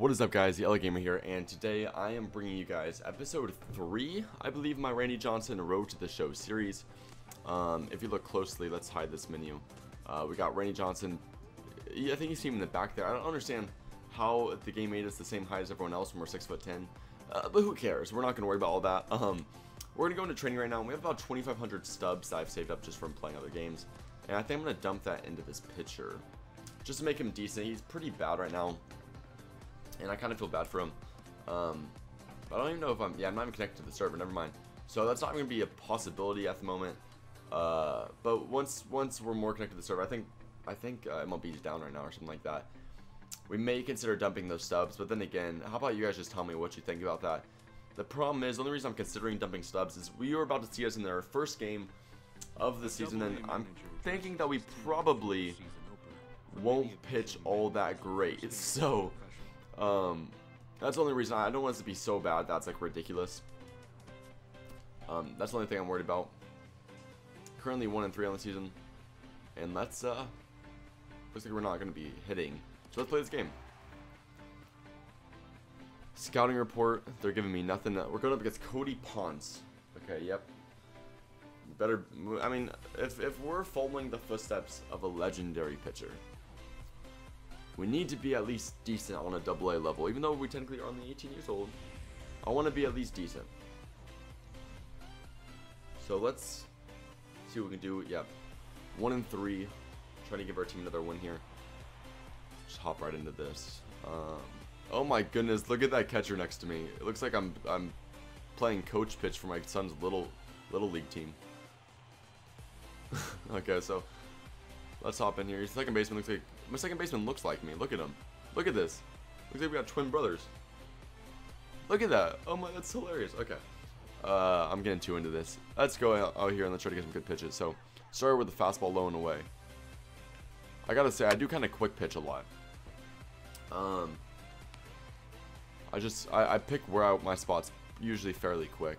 What is up, guys? The LA Gamer here, and today I am bringing you guys episode 3, I believe, my Randy Johnson Road to the Show series. If you look closely, let's hide this menu. We got Randy Johnson. I think you see him in the back there. I don't understand how the game made us the same height as everyone else when we're 6'10", but who cares? We're not going to worry about all that. We're going to go into training right now, and we have about 2,500 stubs that I've saved up just from playing other games. And I think I'm going to dump that into this pitcher, just to make him decent. He's pretty bad right now, and I kind of feel bad for him. But I don't even know if I'm not even connected to the server, never mind. So that's not going to be a possibility at the moment. But once we're more connected to the server, I think MLB is down right now or something like that. We may consider dumping those stubs, but then again, how about you guys just tell me what you think about that? The problem is, the only reason I'm considering dumping stubs is we are about to see us in our first game of the season, and I'm thinking that we probably won't pitch all that great. So that's the only reason. I don't want it to be so bad that's like ridiculous. That's the only thing I'm worried about. Currently 1-3 on the season, and looks like we're not going to be hitting. So let's play this game. Scouting report. They're giving me nothing. We're going up against Cody Ponce. Okay, yep. Better. I mean, if we're following the footsteps of a legendary pitcher, we need to be at least decent on a AA level. Even though we technically are only 18 years old, I want to be at least decent. So let's see what we can do. Yep, 1-3. Trying to give our team another win here. Just hop right into this. Oh my goodness, look at that catcher next to me. It looks like I'm playing coach pitch for my son's little league team. Okay, so let's hop in here. Your second baseman looks like my second baseman looks like me. Look at him. Look at this. Looks like we got twin brothers. Look at that. Oh my, that's hilarious. Okay. I'm getting too into this. Let's go out here and let's try to get some good pitches. So, start with the fastball low and away. I gotta say, I do kind of quick pitch a lot. I pick my spots usually fairly quick.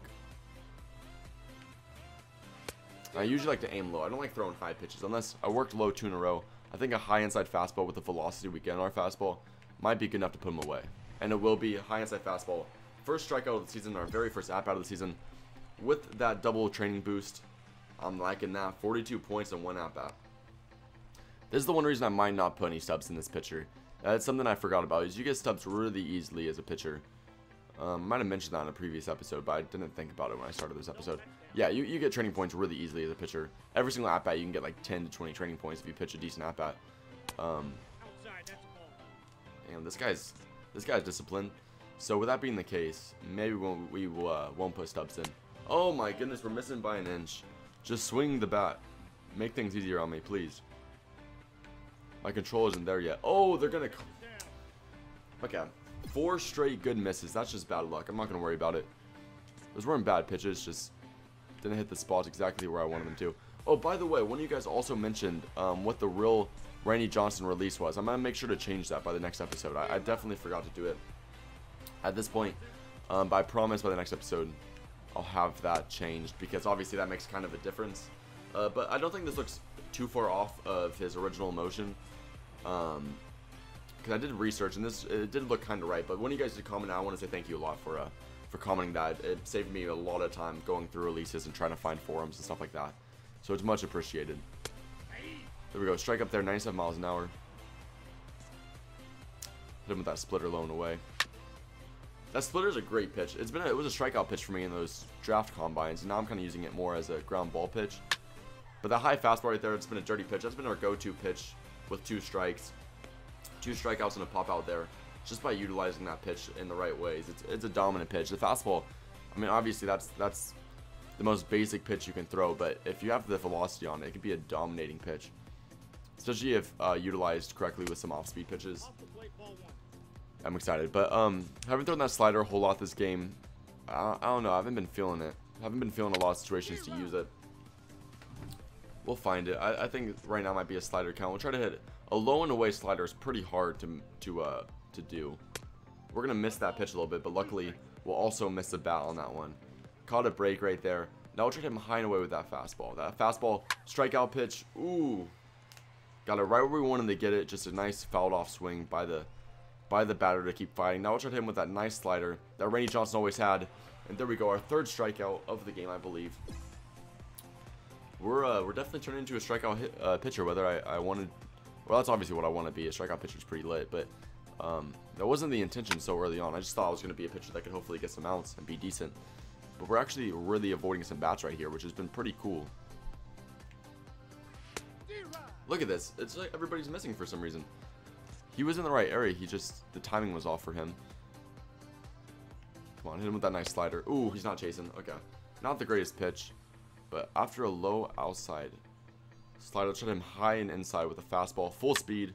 I usually like to aim low. I don't like throwing high pitches unless I worked low 2 in a row. I think a high inside fastball with the velocity we get on our fastball might be good enough to put him away. And it will be a high inside fastball. First strikeout of the season, our very first at-bat of the season. With that double training boost, I'm liking that. 42 points and 1 at-bat. This is the one reason I might not put any stubs in this pitcher. That's something I forgot about, is you get stubs really easily as a pitcher. I might have mentioned that in a previous episode, but I didn't think about it when I started this episode. Yeah, you get training points really easily as a pitcher. Every single at-bat, you can get like 10 to 20 training points if you pitch a decent at-bat. And this guy's disciplined. So with that being the case, maybe we won't put stubs in. Oh my goodness, we're missing by an inch. Just swing the bat. Make things easier on me, please. My control isn't there yet. Oh, they're gonna. Okay, 4 straight good misses. That's just bad luck. I'm not gonna worry about it. Those weren't bad pitches. Just didn't hit the spots exactly where I wanted them to. Oh, by the way, one of you guys also mentioned what the real Randy Johnson release was. I'm gonna make sure to change that by the next episode. I definitely forgot to do it at this point, but I promise by the next episode I'll have that changed, because obviously that makes kind of a difference. But I don't think this looks too far off of his original motion, because I did research and it did look kind of right. But when you guys did comment, I want to say thank you a lot for commenting that. It saved me a lot of time going through releases and trying to find forums and stuff like that. So it's much appreciated. There we go. Strike up there, 97 miles an hour. Hit him with that splitter low and away. That splitter is a great pitch. It was a strikeout pitch for me in those draft combines, and now I'm kind of using it more as a ground ball pitch. But that high fastball right there, it's been a dirty pitch. That's been our go-to pitch with 2 strikes. 2 strikeouts and a pop out there, just by utilizing that pitch in the right ways. It's a dominant pitch. The fastball, I mean, obviously that's the most basic pitch you can throw, but if you have the velocity on it, it can be a dominating pitch, especially if utilized correctly with some off-speed pitches. I'm excited, but haven't thrown that slider a whole lot this game. I don't know. I haven't been feeling it. I haven't been feeling a lot of situations to use it. We'll find it. I think right now might be a slider count. We'll try to hit a low and away slider. Is pretty hard to do. We're gonna miss that pitch a little bit, but luckily we'll also miss the bat on that one. Caught a break right there. Now we'll try to hit him high and away with that fastball. That fastball strikeout pitch. Ooh, got it right where we wanted to get it. Just a nice fouled off swing by the by the batter to keep fighting. Now we'll try to hit him with that nice slider that Randy Johnson always had. And there we go, our third strikeout of the game, I believe. We're definitely turning into a strikeout pitcher, whether I wanted... Well, that's obviously what I want to be. A strikeout pitcher is pretty lit, but that wasn't the intention so early on. I just thought I was going to be a pitcher that could hopefully get some outs and be decent. But we're actually really avoiding some bats right here, which has been pretty cool. Look at this. It's like everybody's missing for some reason. He was in the right area. The timing was off for him. Come on, hit him with that nice slider. Ooh, he's not chasing. Okay. Not the greatest pitch. But after a low outside slider, shot him high and inside with a fastball. Full speed.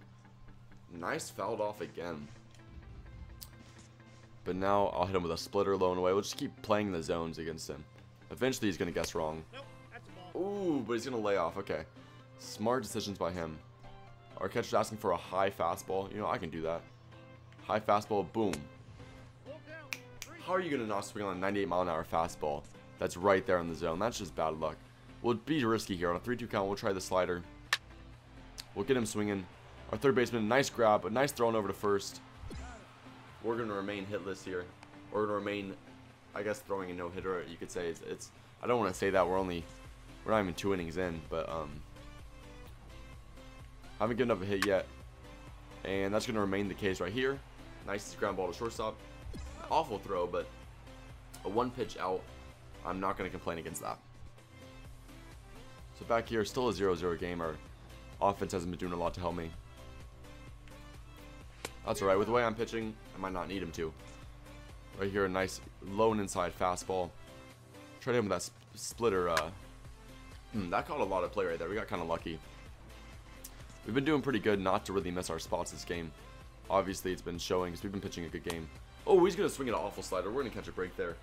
Nice fouled off again. But now I'll hit him with a splitter low and away. We'll just keep playing the zones against him. Eventually he's going to guess wrong. Ooh, but he's going to lay off. Okay. Smart decisions by him. Our catcher's asking for a high fastball. You know, I can do that. High fastball, boom. How are you going to not swing on a 98-mile-an-hour fastball that's right there in the zone? That's just bad luck. We'll be risky here. On a 3-2 count, we'll try the slider. We'll get him swinging. Our third baseman, nice grab, a nice throw over to first. We're going to remain hitless here. We're going to remain, I guess, throwing a no-hitter, you could say. It's I don't want to say that. We're not even 2 innings in, but haven't given up a hit yet. And that's going to remain the case right here. Nice ground ball to shortstop. Awful throw, but a 1-pitch out. I'm not going to complain against that. So back here, still a 0-0 game. Our offense hasn't been doing a lot to help me. That's alright. With the way I'm pitching, I might not need him to. Right here, a nice low and inside fastball. Try to hit him with that splitter. That caught a lot of play right there. We got kind of lucky. We've been doing pretty good not to really miss our spots this game. Obviously, it's been showing because we've been pitching a good game. Oh, he's going to swing at an awful slider. We're going to catch a break there.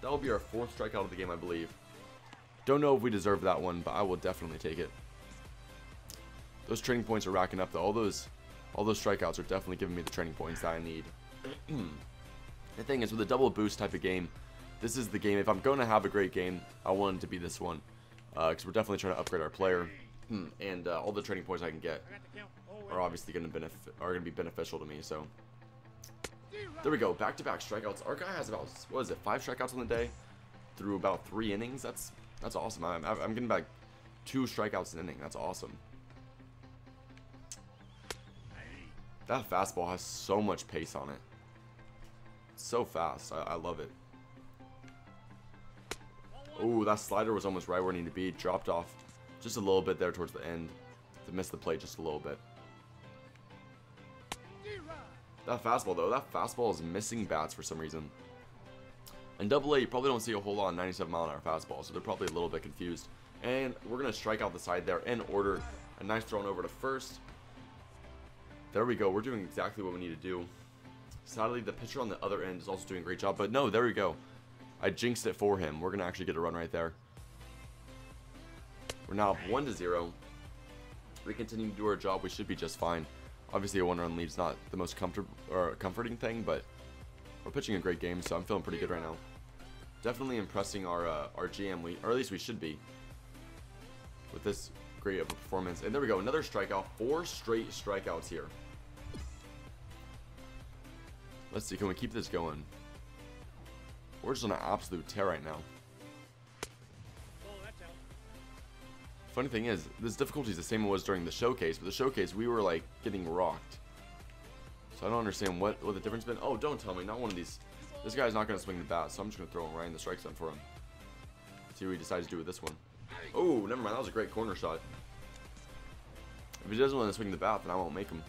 That will be our 4th strikeout of the game, I believe. Don't know if we deserve that one, but I will definitely take it. Those training points are racking up, though. All those strikeouts are definitely giving me the training points that I need. The thing is, with a double boost type of game, this is the game. If I'm going to have a great game, I want it to be this one. Because we're definitely trying to upgrade our player. And all the training points I can get are obviously going to be beneficial to me. So there we go, back-to-back strikeouts. Our guy has about, what is it, 5 strikeouts on the day through about 3 innings. That's awesome. I'm getting back 2 strikeouts an inning. That's awesome. That fastball has so much pace on it. It's so fast. I love it. Ooh, that slider was almost right where it needed to be. Dropped off just a little bit there towards the end to miss the plate just a little bit. That fastball, though, that fastball is missing bats for some reason. In Double A, you probably don't see a whole lot of 97-mile-an-hour fastballs, so they're probably a little bit confused. And we're going to strike out the side there in order. A nice throw over to first. There we go. We're doing exactly what we need to do. Sadly, the pitcher on the other end is also doing a great job, but no, there we go. I jinxed it for him. We're going to actually get a run right there. We're now up 1-0. We continue to do our job. We should be just fine. Obviously, a 1-run lead is not the most comforting thing, but we're pitching a great game, so I'm feeling pretty good right now. Definitely impressing our GM, or at least we should be, with this great of a performance. And there we go, another strikeout. 4 straight strikeouts here. Let's see, can we keep this going? We're just on an absolute tear right now. Funny thing is, this difficulty is the same as it was during the showcase, but the showcase, we were, like, getting rocked. So I don't understand what the difference has been. Oh, don't tell me, not one of these. This guy's not going to swing the bat, so I'm just going to throw him right in the strike zone for him. See what he decides to do with this one. Oh, never mind, that was a great corner shot. If he doesn't want to swing the bat, then I won't make him.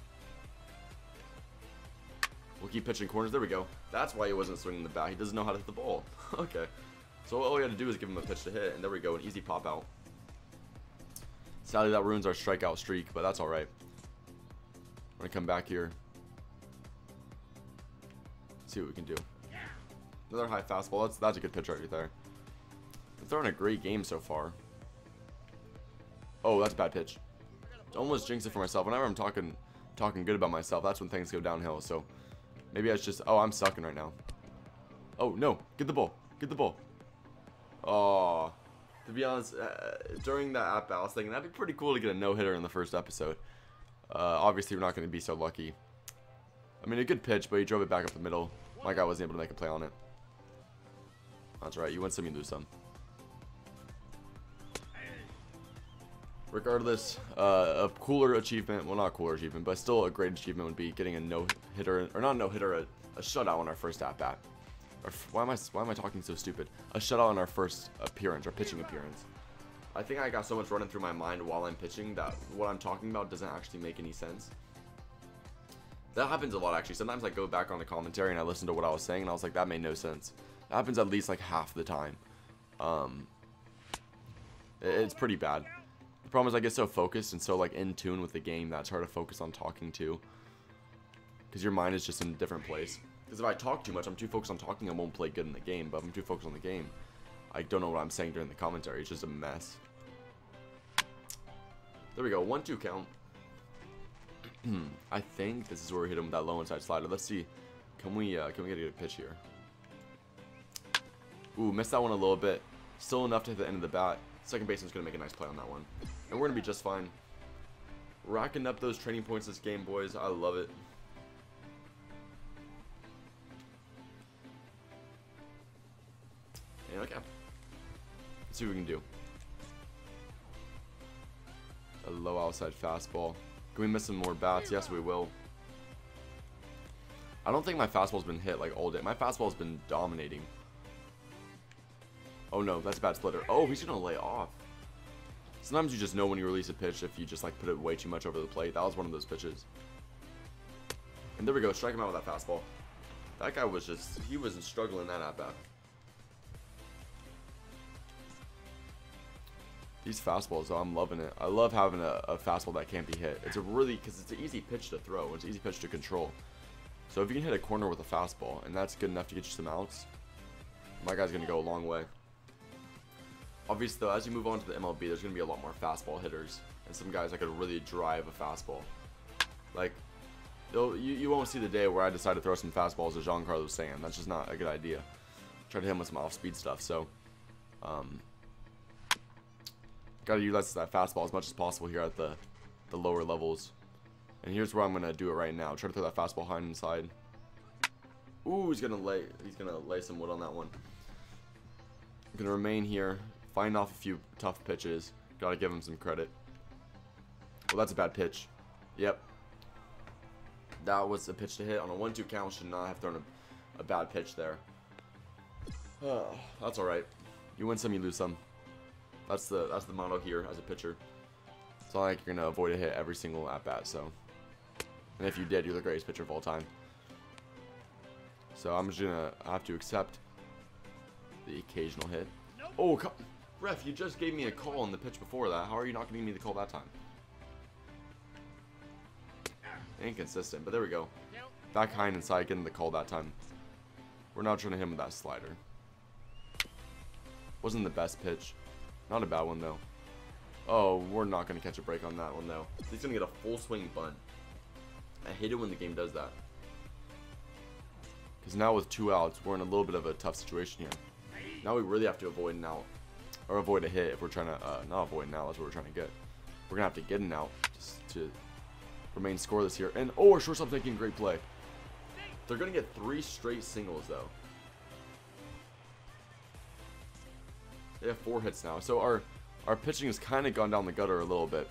We'll keep pitching corners. There we go. That's why he wasn't swinging the bat. He doesn't know how to hit the ball. Okay. So all we had to do is give him a pitch to hit, and there we go, an easy pop out. Sadly, that ruins our strikeout streak, but that's alright. We're going to come back here. See what we can do. Another high fastball. That's a good pitch right there. They're throwing a great game so far. Oh, that's a bad pitch. Almost jinxed it for myself. Whenever I'm talking good about myself, that's when things go downhill. So maybe I just... Oh, I'm sucking right now. Oh, no. Get the ball. Get the ball. Oh... To be honest, during that at-bat, I was thinking that'd be pretty cool to get a no-hitter in the first episode. Obviously, we're not going to be so lucky. I mean, a good pitch, but he drove it back up the middle. My guy wasn't able to make a play on it. That's right. You win some, you lose some. Regardless, a cooler achievement, well, not a cooler achievement, but still a great achievement would be getting a no-hitter, or not a no-hitter, a shutout on our first at-bat. Why am I talking so stupid? A shutout on our first appearance, or pitching appearance. I think I got so much running through my mind while I'm pitching that what I'm talking about doesn't actually make any sense. That happens a lot, actually. Sometimes I go back on the commentary and I listen to what I was saying, and I was like, that made no sense. That happens at least like half the time. It's pretty bad. The problem is I get so focused and so like in tune with the game that it's hard to focus on talking to, because your mind is just in a different place. Because if I talk too much, I'm too focused on talking, I won't play good in the game. But if I'm too focused on the game, I don't know what I'm saying during the commentary. It's just a mess. There we go, 1-2 count. I think this is where we hit him with that low inside slider. Let's see, can we get a good pitch here? Ooh, missed that one a little bit. Still enough to hit the end of the bat. Second baseman's gonna make a nice play on that one, and we're gonna be just fine. Racking up those training points this game, boys. I love it. And okay, let's see what we can do. A low outside fastball. Can we miss some more bats? Yes, we will. I don't think my fastball's been hit like all day. My fastball's been dominating. Oh no, that's a bad splitter. Oh, he's gonna lay off. Sometimes you just know when you release a pitch if you just like put it way too much over the plate. That was one of those pitches. And there we go, strike him out with that fastball. That guy was just, he wasn't struggling that at bat. These fastballs, though, I'm loving it. I love having a fastball that can't be hit. It's a really, because it's an easy pitch to throw. It's an easy pitch to control. So if you can hit a corner with a fastball, and that's good enough to get you some outs, my guy's going to go a long way. Obviously, though, as you move on to the MLB, there's going to be a lot more fastball hitters. And some guys that could really drive a fastball. Like, you won't see the day where I decide to throw some fastballs, as Jean-Carlo was saying. That's just not a good idea. Try to hit him with some off-speed stuff, so... Gotta utilize that fastball as much as possible here at the lower levels. And here's where I'm gonna do it right now. Try to throw that fastball high inside. Ooh, he's gonna lay some wood on that one. I'm gonna remain here, find off a few tough pitches. Gotta give him some credit. Well, that's a bad pitch. Yep. That was a pitch to hit on a 1-2 count. Should not have thrown a bad pitch there. Oh, that's alright. You win some, you lose some. That's the motto here as a pitcher. It's not like you're gonna avoid a hit every single at bat. So, and if you did, you're the greatest pitcher of all time. So I'm just gonna have to accept the occasional hit. Oh, ref! You just gave me a call on the pitch before that. How are you not giving me the call that time? Inconsistent, but there we go. Back high and inside, getting the call that time. We're not trying to hit him with that slider. Wasn't the best pitch. Not a bad one, though. Oh, we're not going to catch a break on that one, though. He's going to get a full swing bunt. I hate it when the game does that. Because now with 2 outs, we're in a little bit of a tough situation here. Now we really have to avoid an out. Or avoid a hit if we're trying to... not avoid an out, that's what we're trying to get. We're going to have to get an out just to remain scoreless here. And, oh, our shortstop's making a great play. They're going to get 3 straight singles, though. They have 4 hits now. So our pitching has kind of gone down the gutter a little bit.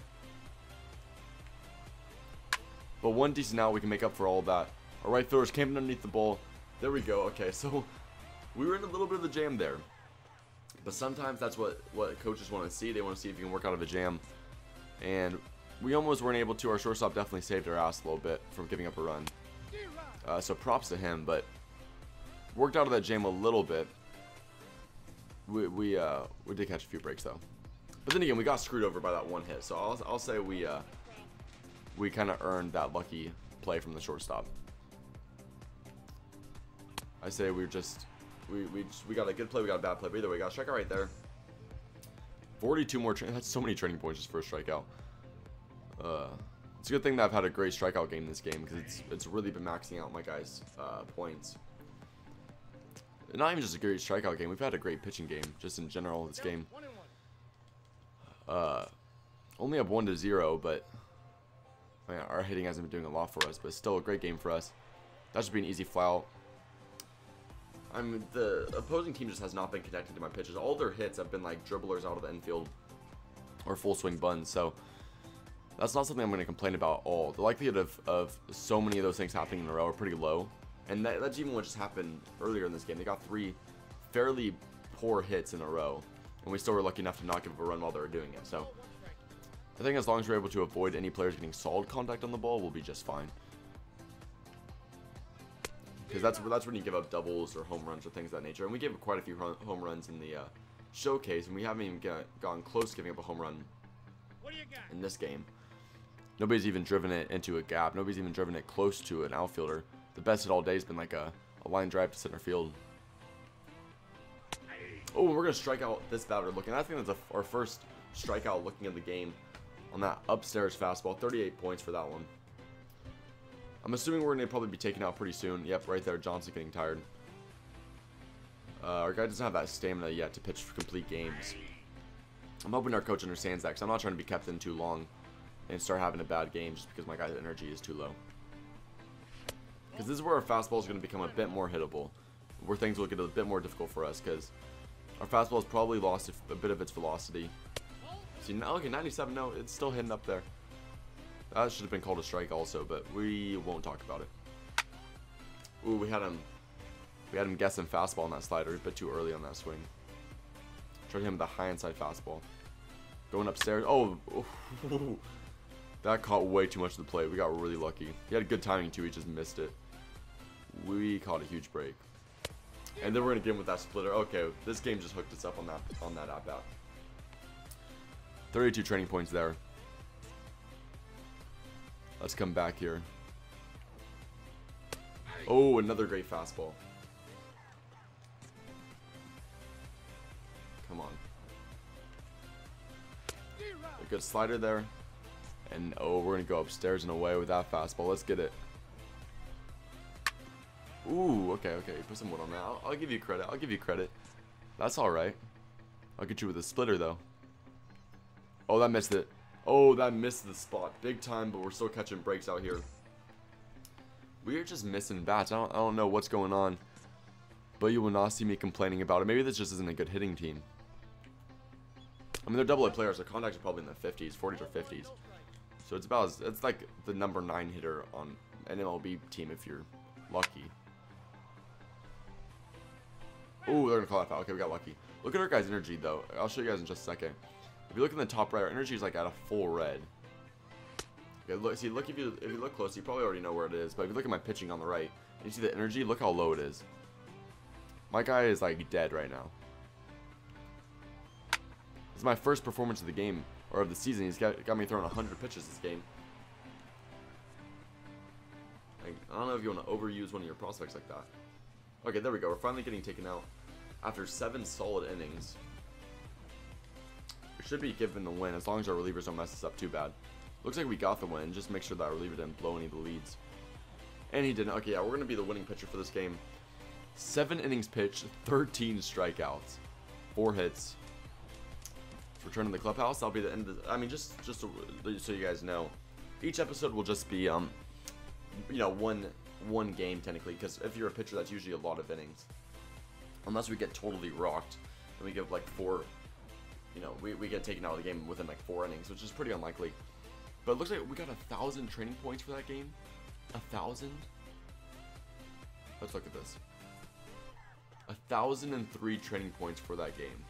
But one decent out, we can make up for all of that. Our right fielder's camping underneath the ball. There we go. Okay, so we were in a little bit of a jam there. But sometimes that's what coaches want to see. They want to see if you can work out of a jam. And we almost weren't able to. Our shortstop definitely saved our ass a little bit from giving up a run. So props to him, but worked out of that jam a little bit. We did catch a few breaks though, but then again we got screwed over by that one hit. So I'll say we kind of earned that lucky play from the shortstop. I say we got a good play, we got a bad play, but either way, we got a strikeout right there. 42 more. That's so many training points just for a strikeout. It's a good thing that I've had a great strikeout game this game because it's really been maxing out my guys' points. Not even just a great strikeout game. We've had a great pitching game, just in general, this game. Only up 1-0, but man, our hitting hasn't been doing a lot for us, but it's still a great game for us. That should be an easy fly out. The opposing team just has not been connecting to my pitches. All their hits have been like dribblers out of the infield or full swing buns. So that's not something I'm going to complain about at all. The likelihood of so many of those things happening in a row are pretty low. And that's even what just happened earlier in this game. They got 3 fairly poor hits in a row, and we still were lucky enough to not give up a run while they were doing it. So I think as long as we're able to avoid any players getting solid contact on the ball, we'll be just fine. Because that's when you give up doubles or home runs or things of that nature. And we gave up quite a few home runs in the showcase, and we haven't even gotten close to giving up a home run in this game. Nobody's even driven it into a gap. Nobody's even driven it close to an outfielder. The best hit all day has been like a line drive to center field. Oh, we're going to strike out this batter looking. I think that's our first strikeout looking in the game on that upstairs fastball. 38 points for that one. I'm assuming we're going to probably be taken out pretty soon. Yep, right there. Johnson getting tired. Our guy doesn't have that stamina yet to pitch for complete games. I'm hoping our coach understands that, because I'm not trying to be kept in too long and start having a bad game just because my guy's energy is too low. Because this is where our fastball is going to become a bit more hittable, where things will get a bit more difficult for us, because our fastball has probably lost a bit of its velocity. See, now look at 97. No, it's still hitting up there. That should have been called a strike also, but we won't talk about it. Ooh, we had him guessing fastball on that slider, a bit too early on that swing. Tried him with a high inside fastball. Going upstairs. Oh, that caught way too much of the plate. We got really lucky. He had good timing too. He just missed it. We caught a huge break. And then we're gonna get him with that splitter. Okay, this game just hooked us up on that at bat. 32 training points there. Let's come back here. Oh, another great fastball. Come on. A good slider there. And oh, we're going to go upstairs and away with that fastball. Let's get it. Ooh, okay. Put some wood on that. I'll give you credit. I'll give you credit. That's alright. I'll get you with a splitter, though. Oh, that missed it. Oh, that missed the spot. Big time, but we're still catching breaks out here. We are just missing bats. I don't know what's going on. But you will not see me complaining about it. Maybe this just isn't a good hitting team. I mean, they're double-A players. Their contacts are probably in the 50s, 40s or 50s. So it's like the number 9 hitter on an MLB team if you're lucky. Ooh, they're going to call that foul. Okay, we got lucky. Look at our guy's energy, though. I'll show you guys in just a second. If you look in the top right, our energy is like at a full red. Okay, look, see, look if you look close, you probably already know where it is. But if you look at my pitching on the right, and you see the energy, look how low it is. My guy is like dead right now. This is my first performance of the game, or of the season. He's got me throwing 100 pitches this game. Like, I don't know if you want to overuse one of your prospects like that. Okay, there we go. We're finally getting taken out after 7 solid innings. We should be given the win as long as our relievers don't mess us up too bad. Looks like we got the win. Just make sure that our reliever didn't blow any of the leads. And he didn't. Okay, yeah, we're going to be the winning pitcher for this game. 7 innings pitched, 13 strikeouts, 4 hits. Return to the clubhouse. That'll be the end of the, I mean, just so you guys know, each episode will just be, you know, one game technically, because if you're a pitcher, that's usually a lot of innings. Unless we get totally rocked and we give like 4, you know, we get taken out of the game within like 4 innings, which is pretty unlikely. But it looks like we got 1,000 training points for that game. 1,000. Let's look at this. 1,003 training points for that game.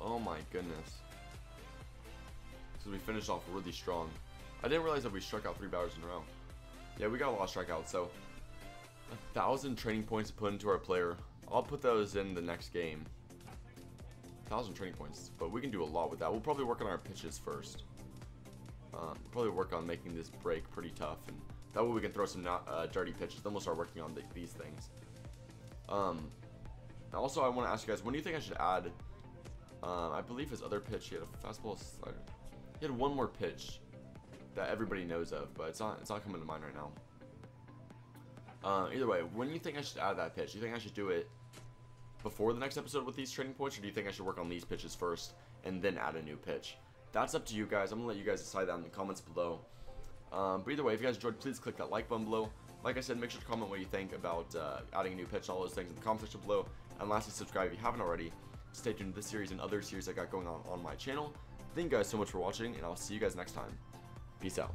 Oh my goodness. So we finished off really strong. I didn't realize that we struck out 3 batters in a row. Yeah, we got a lot of strikeouts. So 1,000 training points to put into our player. I'll put those in the next game. 1,000 training points, but we can do a lot with that. We'll probably work on our pitches first. Probably work on making this break pretty tough, and that way we can throw some dirty pitches. Then we'll start working on these things. Also, I want to ask you guys, when do you think I should add? I believe his other pitch, he had a fastball slider. He had one more pitch that everybody knows of, but it's not coming to mind right now. Either way, when do you think I should add that pitch? Do you think I should do it before the next episode with these training points, or do you think I should work on these pitches first and then add a new pitch? That's up to you guys. I'm gonna let you guys decide that in the comments below. But either way, if you guys enjoyed, please click that like button below. Like I said, make sure to comment what you think about adding a new pitch and all those things in the comment section below. And lastly, subscribe if you haven't already. Stay tuned to this series and other series I got going on my channel. Thank you guys so much for watching, and I'll see you guys next time. Peace out.